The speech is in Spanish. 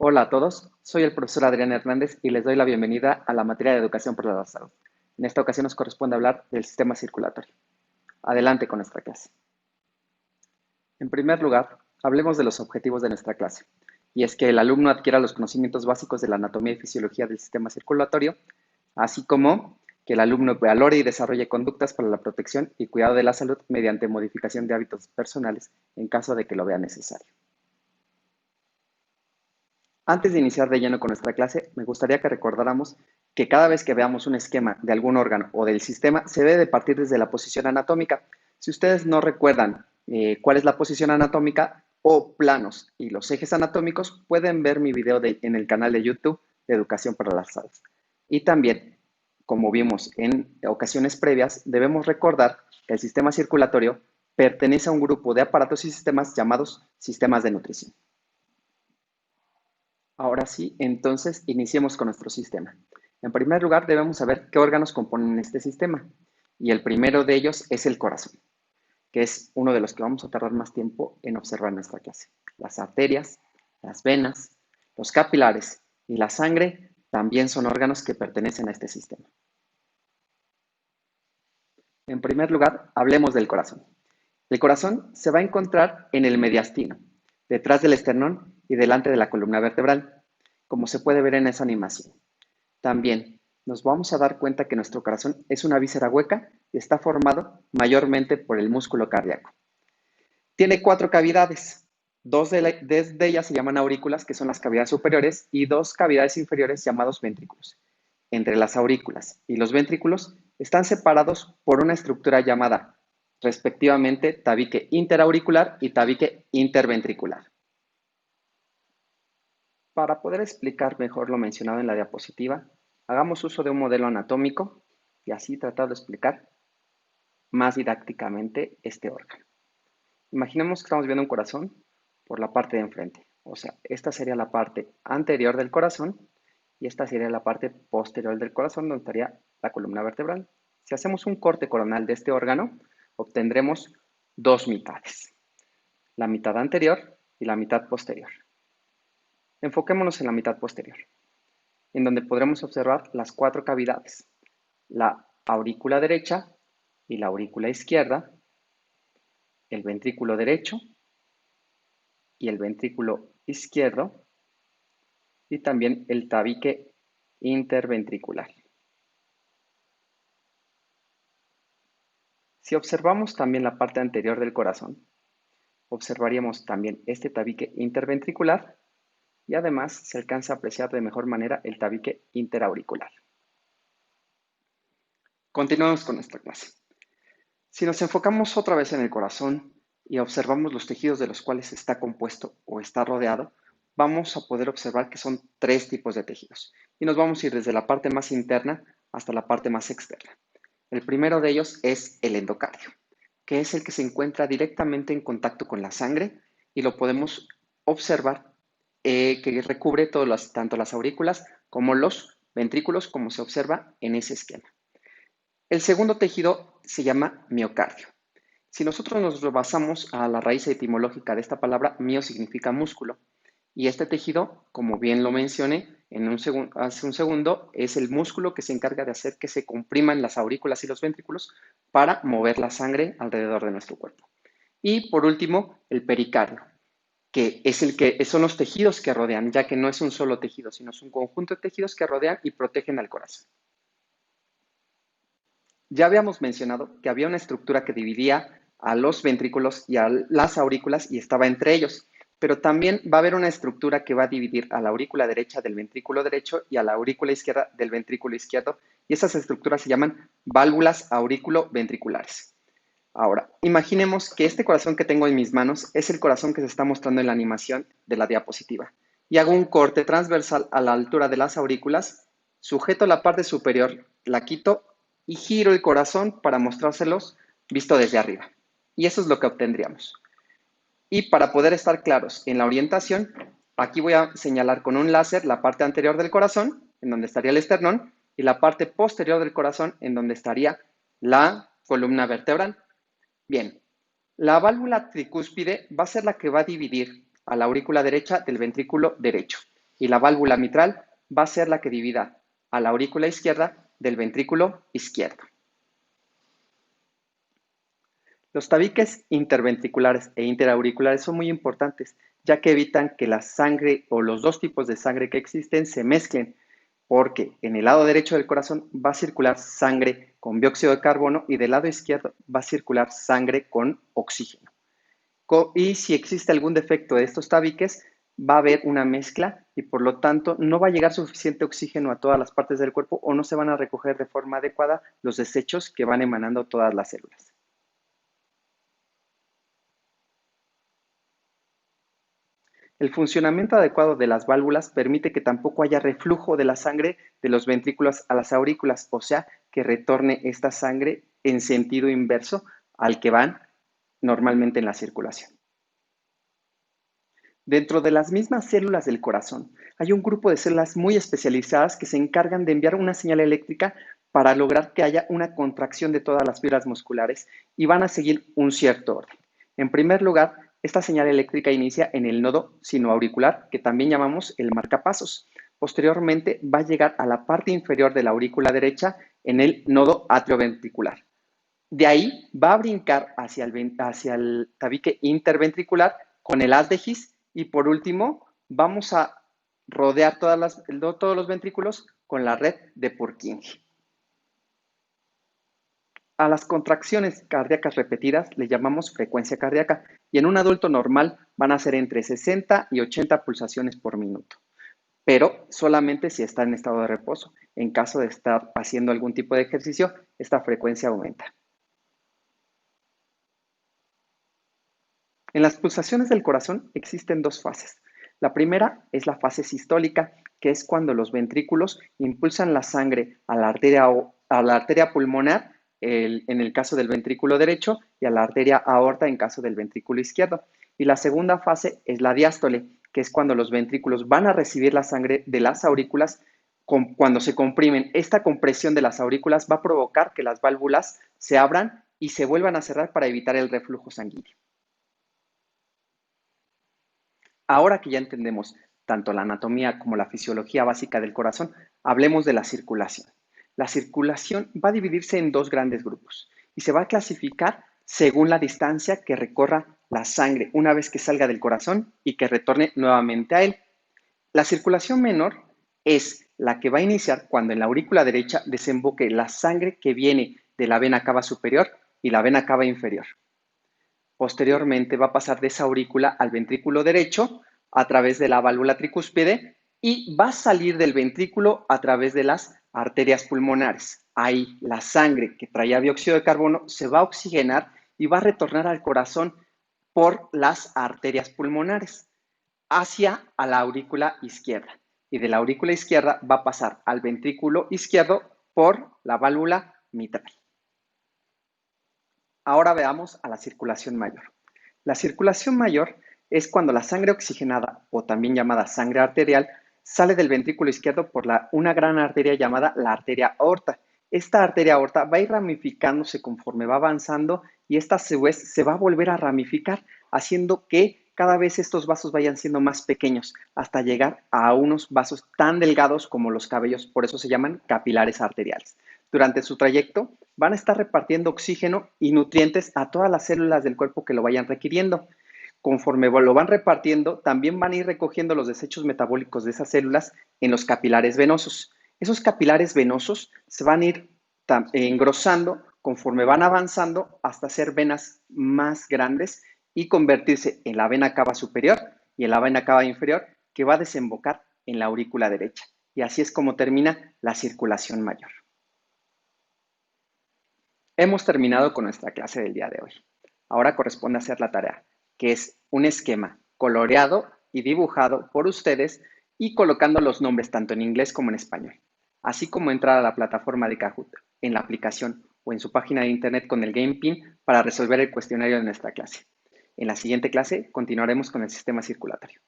Hola a todos, soy el profesor Adrián Hernández y les doy la bienvenida a la materia de Educación para la Salud. En esta ocasión nos corresponde hablar del sistema circulatorio. Adelante con nuestra clase. En primer lugar, hablemos de los objetivos de nuestra clase, y es que el alumno adquiera los conocimientos básicos de la anatomía y fisiología del sistema circulatorio, así como que el alumno valore y desarrolle conductas para la protección y cuidado de la salud mediante modificación de hábitos personales en caso de que lo vea necesario. Antes de iniciar de lleno con nuestra clase, me gustaría que recordáramos que cada vez que veamos un esquema de algún órgano o del sistema, se debe de partir desde la posición anatómica. Si ustedes no recuerdan cuál es la posición anatómica o planos y los ejes anatómicos, pueden ver mi video en el canal de YouTube de Educación para las Salud. Y también, como vimos en ocasiones previas, debemos recordar que el sistema circulatorio pertenece a un grupo de aparatos y sistemas llamados sistemas de nutrición. Ahora sí, entonces iniciemos con nuestro sistema. En primer lugar, debemos saber qué órganos componen este sistema. Y el primero de ellos es el corazón, que es uno de los que vamos a tardar más tiempo en observar en nuestra clase. Las arterias, las venas, los capilares y la sangre también son órganos que pertenecen a este sistema. En primer lugar, hablemos del corazón. El corazón se va a encontrar en el mediastino, detrás del esternón y delante de la columna vertebral, como se puede ver en esa animación. También nos vamos a dar cuenta que nuestro corazón es una víscera hueca y está formado mayormente por el músculo cardíaco. Tiene 4 cavidades. Dos de ellas se llaman aurículas, que son las cavidades superiores, y 2 cavidades inferiores llamados ventrículos. Entre las aurículas y los ventrículos están separados por una estructura llamada, respectivamente, tabique interauricular y tabique interventricular. Para poder explicar mejor lo mencionado en la diapositiva, hagamos uso de un modelo anatómico y así tratar de explicar más didácticamente este órgano. Imaginemos que estamos viendo un corazón por la parte de enfrente. O sea, esta sería la parte anterior del corazón y esta sería la parte posterior del corazón, donde estaría la columna vertebral. Si hacemos un corte coronal de este órgano, obtendremos 2 mitades, la mitad anterior y la mitad posterior. Enfoquémonos en la mitad posterior, en donde podremos observar las 4 cavidades, la aurícula derecha y la aurícula izquierda, el ventrículo derecho y el ventrículo izquierdo, y también el tabique interventricular. Si observamos también la parte anterior del corazón, observaríamos también este tabique interventricular y además se alcanza a apreciar de mejor manera el tabique interauricular. Continuamos con nuestra clase. Si nos enfocamos otra vez en el corazón y observamos los tejidos de los cuales está compuesto o está rodeado, vamos a poder observar que son 3 tipos de tejidos. Y nos vamos a ir desde la parte más interna hasta la parte más externa. El primero de ellos es el endocardio, que es el que se encuentra directamente en contacto con la sangre y lo podemos observar que recubre tanto las aurículas como los ventrículos, como se observa en ese esquema. El segundo tejido se llama miocardio. Si nosotros nos basamos a la raíz etimológica de esta palabra, mio significa músculo. Y este tejido, como bien lo mencioné hace un segundo, es el músculo que se encarga de hacer que se compriman las aurículas y los ventrículos para mover la sangre alrededor de nuestro cuerpo. Y por último, el pericardio, que son los tejidos que rodean, ya que no es un solo tejido, sino es un conjunto de tejidos que rodean y protegen al corazón. Ya habíamos mencionado que había una estructura que dividía a los ventrículos y a las aurículas y estaba entre ellos, pero también va a haber una estructura que va a dividir a la aurícula derecha del ventrículo derecho y a la aurícula izquierda del ventrículo izquierdo, y esas estructuras se llaman válvulas aurículo-ventriculares. Ahora, imaginemos que este corazón que tengo en mis manos es el corazón que se está mostrando en la animación de la diapositiva, y hago un corte transversal a la altura de las aurículas, sujeto la parte superior, la quito y giro el corazón para mostrárselos visto desde arriba. Y eso es lo que obtendríamos. Y para poder estar claros en la orientación, aquí voy a señalar con un láser la parte anterior del corazón, en donde estaría el esternón, y la parte posterior del corazón, en donde estaría la columna vertebral. Bien, la válvula tricúspide va a ser la que va a dividir a la aurícula derecha del ventrículo derecho. y la válvula mitral va a ser la que divida a la aurícula izquierda del ventrículo izquierdo. Los tabiques interventriculares e interauriculares son muy importantes, ya que evitan que la sangre o los dos tipos de sangre que existen se mezclen, porque en el lado derecho del corazón va a circular sangre con dióxido de carbono y del lado izquierdo va a circular sangre con oxígeno. Y si existe algún defecto de estos tabiques, va a haber una mezcla y por lo tanto no va a llegar suficiente oxígeno a todas las partes del cuerpo o no se van a recoger de forma adecuada los desechos que van emanando todas las células. El funcionamiento adecuado de las válvulas permite que tampoco haya reflujo de la sangre de los ventrículos a las aurículas, o sea, que retorne esta sangre en sentido inverso al que van normalmente en la circulación. Dentro de las mismas células del corazón, hay un grupo de células muy especializadas que se encargan de enviar una señal eléctrica para lograr que haya una contracción de todas las fibras musculares y van a seguir un cierto orden. En primer lugar, esta señal eléctrica inicia en el nodo sinoauricular, que también llamamos el marcapasos. Posteriormente va a llegar a la parte inferior de la aurícula derecha en el nodo atrioventricular. De ahí va a brincar hacia el tabique interventricular con el haz de His y por último vamos a rodear todos los ventrículos con la red de Purkinje. A las contracciones cardíacas repetidas le llamamos frecuencia cardíaca y en un adulto normal van a ser entre 60 y 80 pulsaciones por minuto, pero solamente si está en estado de reposo. En caso de estar haciendo algún tipo de ejercicio, esta frecuencia aumenta. En las pulsaciones del corazón existen dos fases. La primera es la fase sistólica, que es cuando los ventrículos impulsan la sangre a la arteria pulmonar, en el caso del ventrículo derecho, y a la arteria aorta en caso del ventrículo izquierdo. Y la segunda fase es la diástole, que es cuando los ventrículos van a recibir la sangre de las aurículas cuando se comprimen. Esta compresión de las aurículas va a provocar que las válvulas se abran y se vuelvan a cerrar para evitar el reflujo sanguíneo. Ahora que ya entendemos tanto la anatomía como la fisiología básica del corazón, hablemos de la circulación. La circulación va a dividirse en dos grandes grupos y se va a clasificar según la distancia que recorra la sangre una vez que salga del corazón y que retorne nuevamente a él. La circulación menor es la que va a iniciar cuando en la aurícula derecha desemboque la sangre que viene de la vena cava superior y la vena cava inferior. Posteriormente va a pasar de esa aurícula al ventrículo derecho a través de la válvula tricúspide y va a salir del ventrículo a través de las arterias pulmonares. Ahí la sangre que traía dióxido de carbono se va a oxigenar y va a retornar al corazón por las arterias pulmonares hacia a la aurícula izquierda. Y de la aurícula izquierda va a pasar al ventrículo izquierdo por la válvula mitral. Ahora veamos a la circulación mayor. La circulación mayor es cuando la sangre oxigenada, o también llamada sangre arterial, sale del ventrículo izquierdo por una gran arteria llamada la arteria aorta. Esta arteria aorta va a ir ramificándose conforme va avanzando y esta a su vez se va a volver a ramificar, haciendo que cada vez estos vasos vayan siendo más pequeños hasta llegar a unos vasos tan delgados como los cabellos, por eso se llaman capilares arteriales. Durante su trayecto van a estar repartiendo oxígeno y nutrientes a todas las células del cuerpo que lo vayan requiriendo. Conforme lo van repartiendo, también van a ir recogiendo los desechos metabólicos de esas células en los capilares venosos. Esos capilares venosos se van a ir engrosando conforme van avanzando hasta ser venas más grandes y convertirse en la vena cava superior y en la vena cava inferior, que va a desembocar en la aurícula derecha. Y así es como termina la circulación mayor. Hemos terminado con nuestra clase del día de hoy. Ahora corresponde hacer la tarea, que es un esquema coloreado y dibujado por ustedes y colocando los nombres tanto en inglés como en español, así como entrar a la plataforma de Kahoot en la aplicación o en su página de internet con el Game Pin para resolver el cuestionario de nuestra clase. En la siguiente clase continuaremos con el sistema circulatorio.